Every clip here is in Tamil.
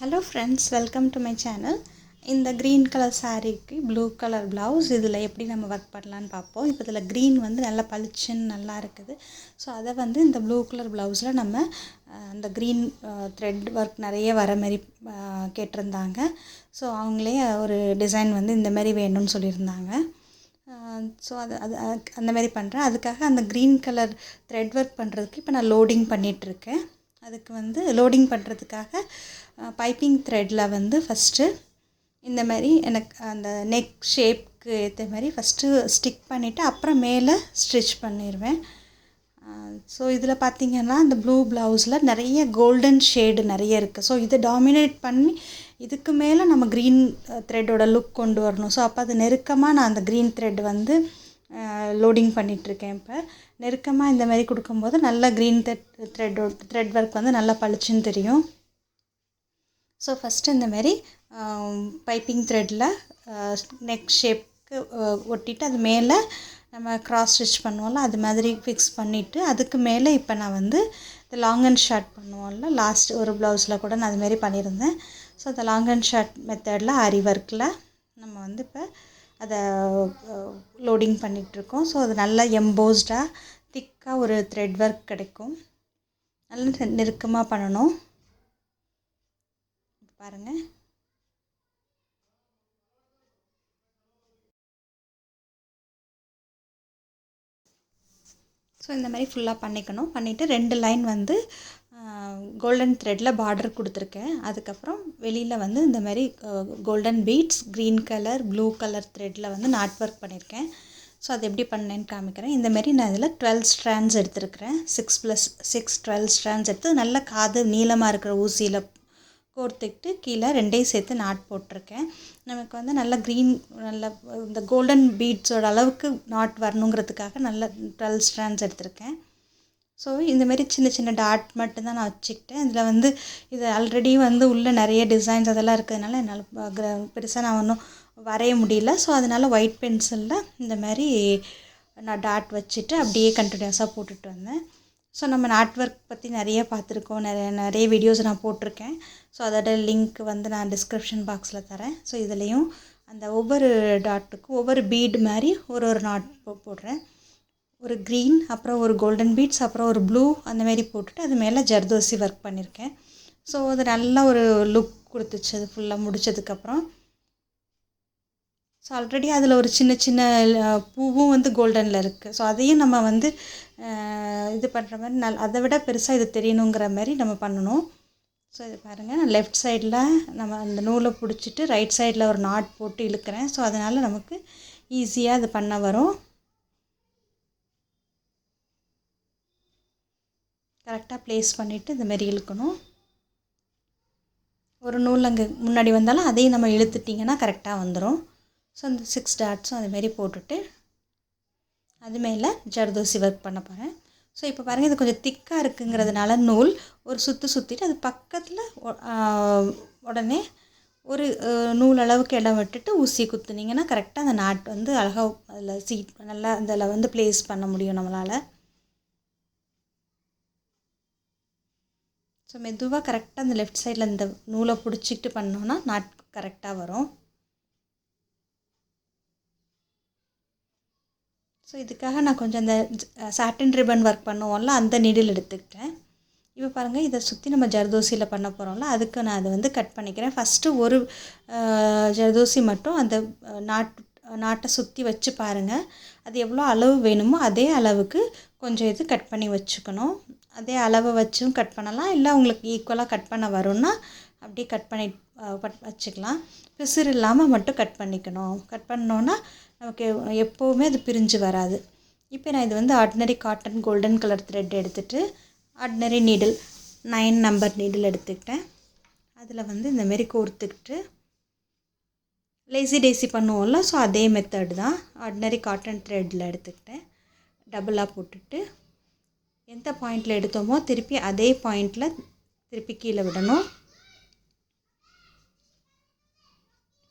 Hello friends, welcome to my channel. இந்த green color சாரீக்கு blue color blouse இதில் எப்படி நம்ம ஒர்க் பண்ணலான்னு பார்ப்போம். இப்போ இதில் green வந்து நல்லா பளிச்சுன்னு நல்லா இருக்குது. ஸோ அதை வந்து இந்த blue color blouseல நம்ம அந்த green thread work நிறைய வர மாதிரி கேட்டிருந்தாங்க. ஸோ அவங்களே ஒரு டிசைன் வந்து இந்த மாதிரி வேணும்னு சொல்லியிருந்தாங்க. ஸோ அது அந்த மாதிரி பண்ணுறேன். அதுக்காக அந்த க்ரீன் கலர் த்ரெட் ஒர்க் பண்ணுறதுக்கு இப்போ நான் லோடிங் பண்ணிகிட்ருக்கேன். அதுக்கு வந்து லோடிங் பண்ணுறதுக்காக பைப்பிங் த்ரெட்டில் வந்து ஃபஸ்ட்டு இந்த மாதிரி எனக்கு அந்த நெக் ஷேப்க்கு ஏற்ற மாதிரி ஃபஸ்ட்டு ஸ்டிக் பண்ணிவிட்டு அப்புறம் மேலே ஸ்டிச் பண்ணிடுவேன். ஸோ இதில் பார்த்திங்கன்னா இந்த ப்ளூ ப்ளவுஸில் நிறைய கோல்டன் ஷேடு நிறைய இருக்குது. ஸோ இதை டாமினேட் பண்ணி இதுக்கு மேலே நம்ம க்ரீன் த்ரெட்டோட லுக் கொண்டு வரணும். ஸோ அப்போ அது நெருக்கமாக நான் அந்த க்ரீன் த்ரெட் வந்து லோடிங் பண்ணிகிட்ருக்கேன். இப்போ நெருக்கமாக இந்த மாதிரி கொடுக்கும்போது நல்லா க்ரீன் த்ரெட் ஒர்க் வந்து நல்லா பளிச்சுன்னு தெரியும். ஸோ ஃபஸ்ட்டு இந்த மாதிரி பைப்பிங் த்ரெட்டில் நெக் ஷேப்க்கு ஒட்டிட்டு அது மேலே நம்ம க்ராஸ் ஸ்டிச் பண்ணுவோம்ல அது மாதிரி ஃபிக்ஸ் பண்ணிவிட்டு அதுக்கு மேலே இப்போ நான் வந்து இந்த லாங் அண்ட் ஷார்ட் பண்ணுவோம்ல லாஸ்ட் ஒரு ப்ளவுஸில் கூட நான் அதுமாரி பண்ணியிருந்தேன். ஸோ அந்த லாங் அண்ட் ஷார்ட் மெத்தடில் ஆரி ஒர்க்கில் நம்ம வந்து இப்போ அதை லோடிங் பண்ணிகிட்ருக்கோம். ஸோ அது நல்லா எம்போஸ்டாக திக்காக ஒரு த்ரெட் ஒர்க் கிடைக்கும். நல்லா நெருக்கமாக பண்ணணும். பாருங்கள், ஸோ இந்த மாதிரி ஃபுல்லாக பண்ணிவிட்டு 2 லைன் வந்து கோல்டன் த்ரெட்டில் பார்டர் கொடுத்துருக்கேன். அதுக்கப்புறம் வெளியில் வந்து இந்த மாதிரி golden beads green colour blue colour த்ரெட்டில் வந்து நாட் ஒர்க் பண்ணியிருக்கேன். ஸோ அது எப்படி பண்ணேன்னு காமிக்கிறேன். இந்தமாரி நான் இதில் 12 ஸ்ட்ராண்ட்ஸ் எடுத்துருக்கிறேன். 6+6 12 ஸ்ட்ராண்ட்ஸ் எடுத்து நல்ல காது நீளமாக இருக்கிற ஊசியில் கோர்த்துக்கிட்டு கீழே 2ஐயும் சேர்த்து நாட் போட்டிருக்கேன். நமக்கு வந்து நல்லா க்ரீன் நல்ல இந்த கோல்டன் பீட்ஸோட அளவுக்கு நாட் வரணுங்கிறதுக்காக நல்ல 12 ஸ்ட்ராண்ட்ஸ் எடுத்திருக்கேன். ஸோ இந்தமாரி சின்ன சின்ன டாட் மட்டும்தான் நான் வச்சுக்கிட்டேன். இதில் வந்து இது ஆல்ரெடி வந்து உள்ளே நிறைய டிசைன்ஸ் அதெல்லாம் இருக்கிறதுனால என்னால் பெருசாக நான் ஒன்றும் வரைய முடியல. ஸோ அதனால் ஒயிட் பென்சிலில் இந்த மாதிரி நான் டாட் வச்சுட்டு அப்படியே கண்டினியூஸாக போட்டுட்டு வந்தேன். ஸோ நம்ம நாட் ஒர்க் பற்றி நிறைய பார்த்துருக்கோம், நிறைய வீடியோஸ் நான் போட்டிருக்கேன். ஸோ அதோட லிங்க் வந்து நான் டிஸ்கிரிப்ஷன் பாக்ஸில் தரேன். ஸோ இதுலேயும் அந்த ஒவ்வொரு டாட்டுக்கும் ஒவ்வொரு பீடு மாதிரி ஒரு நாட் போடுறேன். ஒரு க்ரீன், அப்புறம் ஒரு கோல்டன் பீட்ஸ், அப்புறம் ஒரு ப்ளூ அந்தமாரி போட்டுட்டு அது மேலே ஜர்தோசி ஒர்க் பண்ணியிருக்கேன். ஸோ அது நல்ல ஒரு லுக் கொடுத்துச்சு அது ஃபுல்லாக முடித்ததுக்கப்புறம். ஸோ ஆல்ரெடி அதில் ஒரு சின்ன சின்ன பூவும் வந்து கோல்டனில் இருக்குது. ஸோ அதையும் நம்ம வந்து இது பண்ணுற மாதிரி அதை விட பெருசாக இது தெரியணுங்கிற மாதிரி நம்ம பண்ணணும். ஸோ இது பாருங்கள், நான் லெஃப்ட் சைடில் நம்ம அந்த நூலை பிடிச்சிட்டு ரைட் சைடில் ஒரு நாட் போட்டு இழுக்கிறேன். ஸோ அதனால் நமக்கு ஈஸியாக இது பண்ண வரும். கரெக்டாக ப்ளேஸ் பண்ணிவிட்டு இந்தமாரி இழுக்கணும். ஒரு நூல் அங்கே முன்னாடி வந்தாலும் அதையும் நம்ம இழுத்துட்டிங்கன்னா கரெக்டாக வந்துடும். ஸோ அந்த 6 டாட்ஸும் அதுமாரி போட்டுட்டு அது மேலே ஜர்தோசி ஒர்க் பண்ண போகிறேன். ஸோ இப்போ பாருங்கள், இது கொஞ்சம் திக்காக இருக்குங்கிறதுனால நூல் ஒரு சுற்றிட்டு அது பக்கத்தில் உடனே ஒரு நூல் அளவுக்கு இடம் விட்டுட்டு ஊசி குத்துனிங்கன்னா கரெக்டாக அந்த நாட் வந்து அழகாக அதில் நல்லா அதில் வந்து ப்ளேஸ் பண்ண முடியும் நம்மளால். ஸோ மெதுவாக கரெக்டாக அந்த லெஃப்ட் சைடில் இந்த நூலை பிடிச்சிக்கிட்டு பண்ணோன்னா நாட் கரெக்டாக வரும். ஸோ இதுக்காக நான் கொஞ்சம் அந்த சாட்டின் ரிப்பன் ஒர்க் பண்ணுவோம்ல அந்த நீடில் எடுத்துக்கிட்டேன். இப்போ பாருங்கள், இதை சுற்றி நம்ம ஜர்தோசியில் பண்ண போகிறோம்ல அதுக்கு நான் அதை வந்து கட் பண்ணிக்கிறேன். ஃபஸ்ட்டு ஒரு ஜர்தோசி மட்டும் அந்த நாட்டை சுற்றி வச்சு பாருங்கள். அது எவ்வளோ அளவு வேணுமோ அதே அளவுக்கு கொஞ்சம் இது கட் பண்ணி வச்சுக்கணும். அதே அளவை வச்சும் கட் பண்ணலாம், இல்லை உங்களுக்கு ஈக்குவலாக கட் பண்ண வரும்னா அப்படியே கட் பண்ணி வச்சுக்கலாம். பிசுறு இல்லாமல் மட்டும் கட் பண்ணிக்கணும். கட் பண்ணோன்னா நமக்கு எப்போவுமே அது பிரிஞ்சு வராது. இப்போ நான் இது வந்து ordinary cotton golden colour thread எடுத்துகிட்டு ஆர்டினரி நீடில் 9 நம்பர் நீடில் எடுத்துக்கிட்டேன். அதில் வந்து இந்தமாரி கோர்த்துக்கிட்டு லேசி டேசி பண்ணுவோம்ல, ஸோ அதே மெத்தட் தான் ஆர்டினரி காட்டன் த்ரெட்டில் எடுத்துக்கிட்டேன். டபுளாக போட்டுட்டு எந்த பாயிண்டில் எடுத்தோமோ திருப்பி அதே பாயிண்டில் திருப்பி கீழே விடணும்.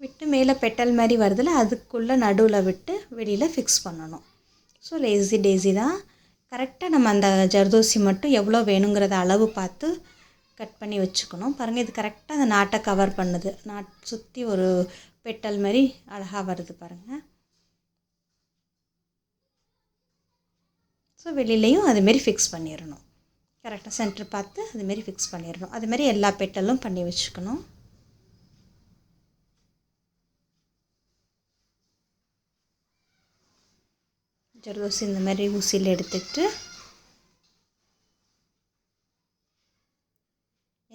விட்டு மேலே பெட்டல் மாதிரி வருதில்ல அதுக்குள்ளே நடுவில் விட்டு வெளியில் ஃபிக்ஸ் பண்ணணும். ஸோ லேசி டேசி தான். கரெக்டாக நம்ம அந்த ஜர்தோசி மட்டும் எவ்வளோ வேணுங்கிறத அளவு பார்த்து கட் பண்ணி வச்சுக்கணும். பாருங்கள், இது கரெக்டாக அந்த நாட்டை கவர் பண்ணுது. சுற்றி ஒரு பெட்டல் மாதிரி அழகாக வருது பாருங்கள். ஸோ வெளியிலையும் அதுமாரி ஃபிக்ஸ் பண்ணிடணும். கரெக்டாக சென்டர் பார்த்து அதுமாரி ஃபிக்ஸ் பண்ணிடணும். அதுமாரி எல்லா பெட்டலும் பண்ணி வச்சுக்கணும். ஜர்தோசி இந்த மாதிரி ஊசியில் எடுத்துக்கிட்டு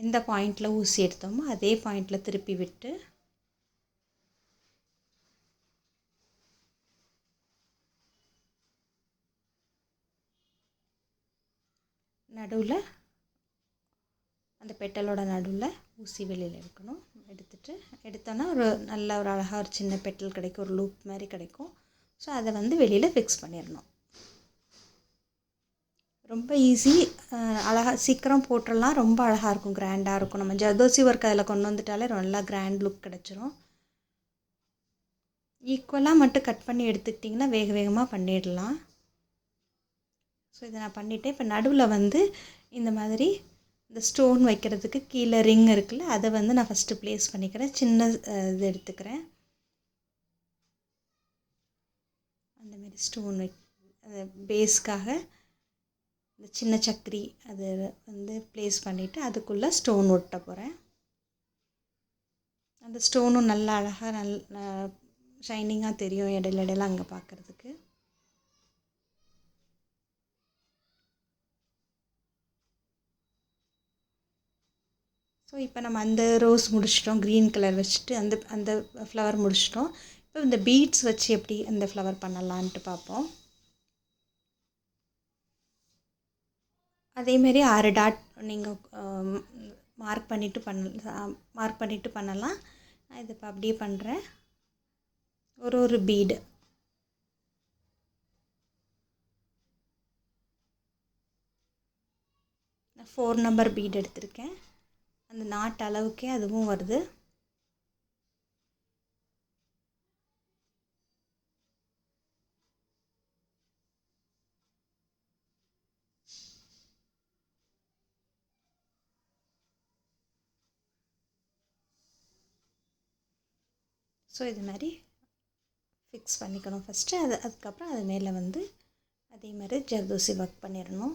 எந்த பாயிண்டில் ஊசி எடுத்தோமோ அதே பாயிண்டில் திருப்பி விட்டு நடுவில் அந்த பெட்டலோட நடுவில் ஊசி வெளியில் எடுக்கணும். எடுத்தோன்னா ஒரு நல்ல ஒரு அழகாக ஒரு சின்ன பெட்டல் கிடைக்கும், ஒரு லூப் மாதிரி கிடைக்கும். ஸோ அதை வந்து வெளியில் ஃபிக்ஸ் பண்ணிடணும். ரொம்ப ஈஸி, அழகாக சீக்கிரம் போட்டுடலாம். ரொம்ப அழகாக இருக்கும், கிராண்டாக இருக்கும். நம்ம ஜர்தோசி ஒர்க் அதில் கொண்டு வந்துட்டாலே நல்லா கிராண்ட் லுக் கிடச்சிரும். ஈக்குவலாக மட்டும் கட் பண்ணி எடுத்துக்கிட்டிங்கன்னா வேக வேகமாக பண்ணிடலாம். ஸோ இதை நான் பண்ணிவிட்டேன். இப்போ நடுவில் வந்து இந்த மாதிரி இந்த ஸ்டோன் வைக்கிறதுக்கு கீழே ரிங் இருக்குல்ல, அதை வந்து நான் ஃபஸ்ட்டு ப்ளேஸ் பண்ணிக்கிறேன். சின்ன இது எடுத்துக்கிறேன். அந்தமாரி ஸ்டோன் பேஸ்க்காக இந்த சின்ன சக்கரி அது வந்து ப்ளேஸ் பண்ணிவிட்டு அதுக்குள்ளே ஸ்டோன் ஒட்ட போகிறேன். அந்த ஸ்டோனும் நல்லா அழகாக ஷைனிங்காக தெரியும் இடையில அங்கே பார்க்குறதுக்கு. ஸோ இப்போ நம்ம அந்த ரோஸ் முடிச்சிட்டோம், க்ரீன் கலர் வச்சுட்டு அந்த ஃப்ளவர் முடிச்சிட்டோம். இப்போ இந்த பீட்ஸ் வச்சு எப்படி அந்த ஃப்ளவர் பண்ணலான்ட்டு பார்ப்போம். அதேமாரி 6 டாட் நீங்கள் மார்க் பண்ணிவிட்டு பண்ணலாம். நான் இதை இப்போ அப்படியே பண்ணுறேன். ஒரு பீடு நான் 4 நம்பர் பீடு எடுத்திருக்கேன். அந்த நாட்டு அளவுக்கே அதுவும் வருது. ஸோ இது மாதிரி ஃபிக்ஸ் பண்ணிக்கணும் ஃபஸ்ட்டு. அதுக்கப்புறம் அது மேலே வந்து அதே மாதிரி ஜர்தோசி ஒர்க் பண்ணிடணும்.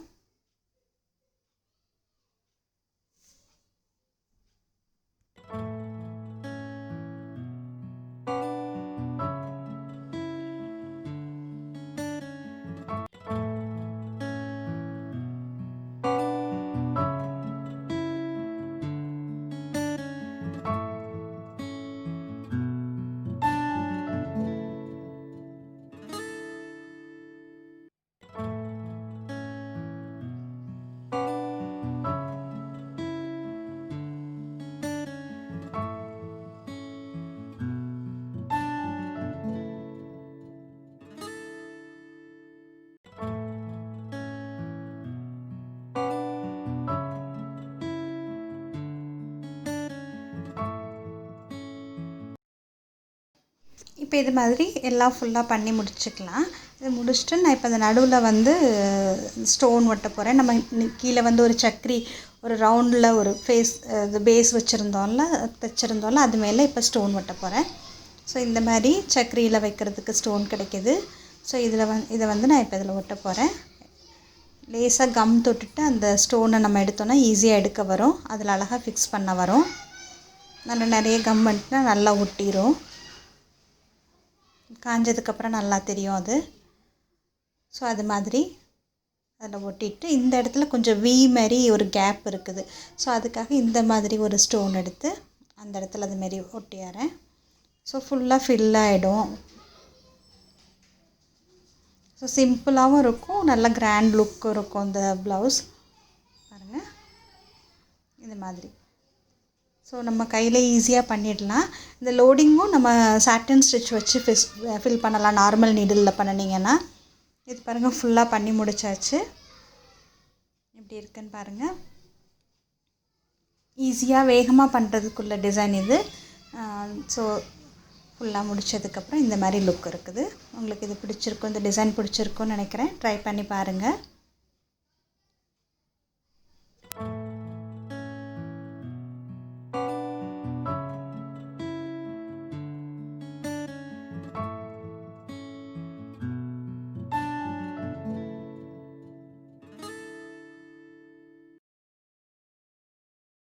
இப்போ இது மாதிரி எல்லாம் ஃபுல்லாக பண்ணி முடிச்சுக்கலாம். இதை முடிச்சுட்டு நான் இப்போ அந்த நடுவில் வந்து ஸ்டோன் ஒட்ட போகிறேன். நம்ம கீழே வந்து ஒரு சக்கரி ஒரு ரவுண்டில் ஒரு இது பேஸ் தைச்சிருந்தோம்ல அது மேலே இப்போ ஸ்டோன் ஒட்ட போகிறேன். ஸோ இந்த மாதிரி சக்கரியில் வைக்கிறதுக்கு ஸ்டோன் கிடைக்கிது. ஸோ இதை வந்து நான் இப்போ இதில் ஒட்ட போகிறேன். லேசாக கம் தொட்டுட்டு அந்த ஸ்டோனை நம்ம எடுத்தோன்னா ஈஸியாக எடுக்க வரும். அதில் அழகாக ஃபிக்ஸ் பண்ண வரும். நிறைய கம் பண்ணிட்டுனா நல்லா ஒட்டிடும். காஞ்சதுக்கப்புறம் நல்லா தெரியும் அது. ஸோ அது மாதிரி அதில் ஒட்டிட்டு இந்த இடத்துல கொஞ்சம் வி மாதிரி ஒரு கேப் இருக்குது. ஸோ அதுக்காக இந்த மாதிரி ஒரு ஸ்டோன் எடுத்து அந்த இடத்துல அதுமாரி ஒட்டிடுறேன். ஸோ ஃபுல்லாக ஃபில் ஆகிடும். ஸோ சிம்பிளாகவும் இருக்கும், நல்ல கிராண்ட் லுக்கும் இருக்கும் இந்த ப்ளவுஸ். பாருங்கள் இது மாதிரி. ஸோ நம்ம கையில் ஈஸியாக பண்ணிடலாம். இந்த லோடிங்கும் நம்ம சாட்டின் ஸ்டிச் வச்சு ஃபில் பண்ணலாம் நார்மல் நீடிலில் பண்ணினீங்கன்னா. இது பாருங்கள் ஃபுல்லாக பண்ணி முடிச்சாச்சு. எப்படி இருக்குன்னு பாருங்கள். ஈஸியாக வேகமாக பண்ணுறதுக்குள்ள டிசைன் இது. ஸோ ஃபுல்லாக முடித்ததுக்கப்புறம் இந்த மாதிரி லுக் இருக்குது. உங்களுக்கு இது பிடிச்சிருக்கும், இந்த டிசைன் பிடிச்சிருக்குன்னு நினைக்கிறேன். ட்ரை பண்ணி பாருங்கள்.